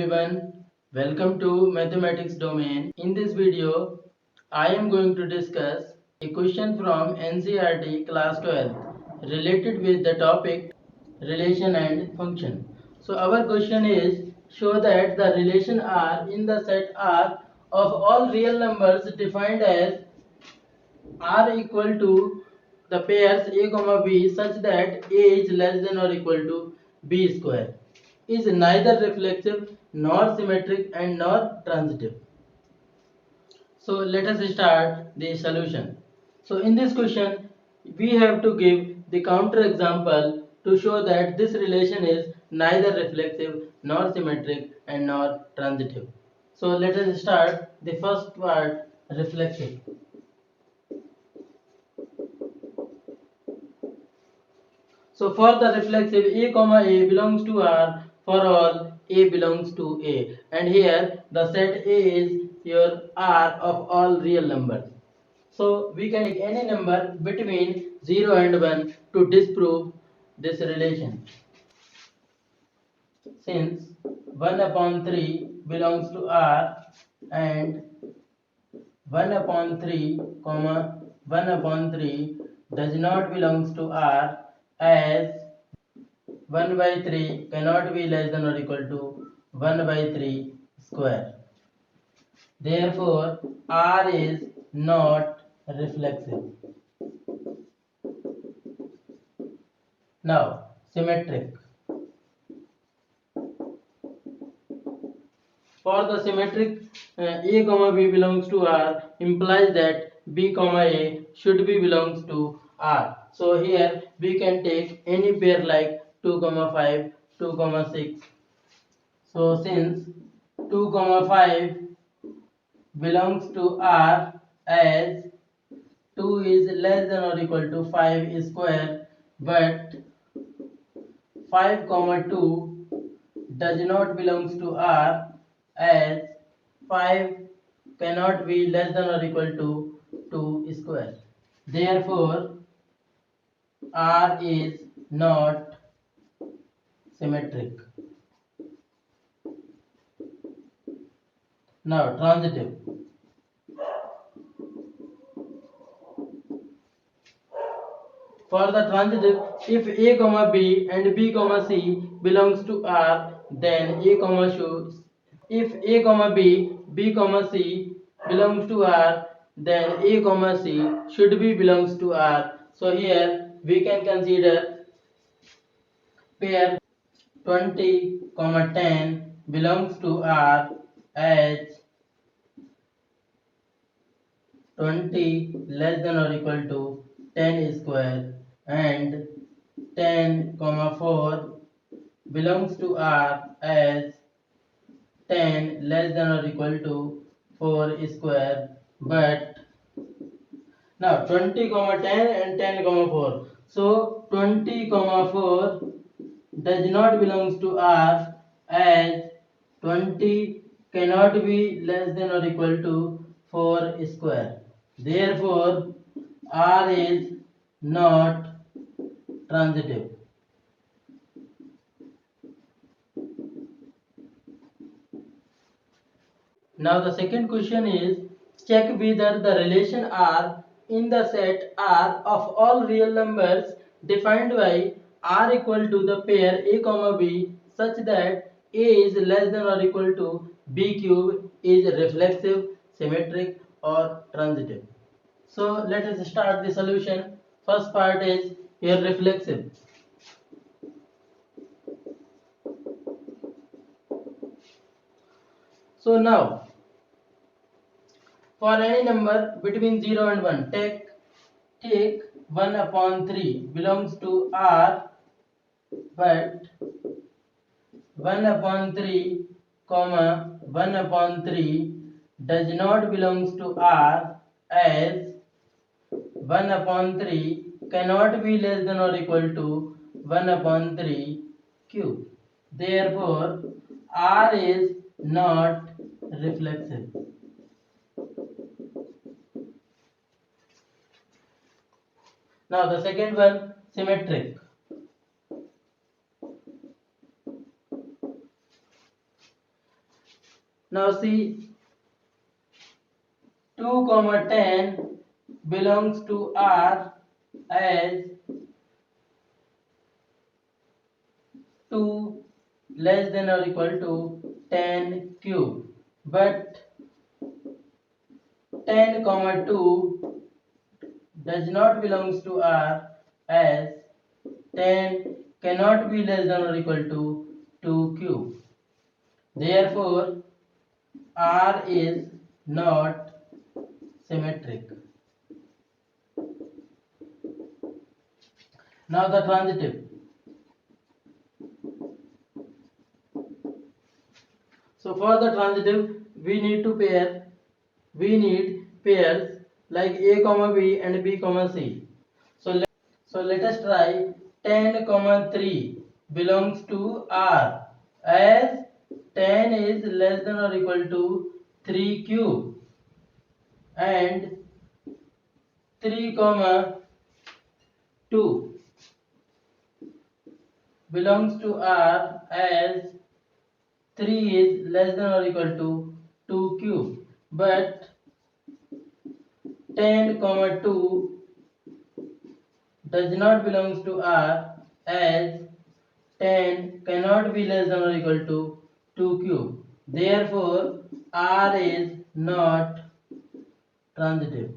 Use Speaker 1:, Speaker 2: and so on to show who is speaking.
Speaker 1: everyone, welcome to Mathematics domain. In this video, I am going to discuss a question from NCERT class 12 related with the topic relation and function. So our question is, show that the relation R in the set R of all real numbers defined as R equal to the pairs A comma B such that A is less than or equal to B square is neither reflexive nor symmetric and nor transitive. So let us start the solution. So in this question we have to give the counter example to show that this relation is neither reflexive nor symmetric and nor transitive. So let us start the first part, reflexive. So for the reflexive A comma A belongs to R for all A belongs to A, and here the set A is your R of all real numbers. So we can take any number between 0 and 1 to disprove this relation. Since 1 upon 3 belongs to R and 1 upon 3 comma 1 upon 3 does not belongs to R, as 1 by 3 cannot be less than or equal to 1 by 3 square. Therefore, R is not reflexive. Now, symmetric. For the symmetric, A comma B belongs to R implies that B comma A should be belongs to R. So here we can take any pair like 2 comma 5, 2 comma 6. So since 2 comma 5 belongs to R, as 2 is less than or equal to 5 square, but 5 comma 2 does not belongs to R, as 5 cannot be less than or equal to 2 square. Therefore, R is not symmetric. Now, transitive. For the transitive, if A comma B and B comma C belongs to R, then A comma should. If A comma B, B comma C belongs to R, then A comma C should be belongs to R. So here we can consider pair 20 comma 10 belongs to R, as 20 less than or equal to 10 square, and 10 comma 4 belongs to R, as 10 less than or equal to 4 square. But now 20 comma 10 and 10 comma 4, so 20 comma 4 does not belongs to R, as 20 cannot be less than or equal to 4 square. Therefore, R is not transitive. Now the second question is, check whether the relation R in the set R of all real numbers defined by R equal to the pair A comma B such that A is less than or equal to B cube is reflexive, symmetric or transitive. So let us start the solution. First part is here reflexive. So now for any number between 0 and 1, take 1 upon 3 belongs to R, but 1 upon 3 comma 1 upon 3 does not belongs to R, as 1 upon 3 cannot be less than or equal to 1 upon 3 cube. Therefore, R is not reflexive. Now the second one, symmetric. Now see, 2 comma 10 belongs to R as 2 less than or equal to 10 cube, but 10 comma 2 does not belongs to R as 10 cannot be less than or equal to 2 cube. Therefore, R is not symmetric. Now the transitive. So for the transitive, we need pairs like A comma B and B comma C. So let us try 10 comma 3 belongs to R as 10 is less than or equal to 3 cube, and 3 comma 2 belongs to R as 3 is less than or equal to 2 cube, but 10 comma 2 does not belongs to R as 10 cannot be less than or equal to 2 cube. Therefore, R is not transitive.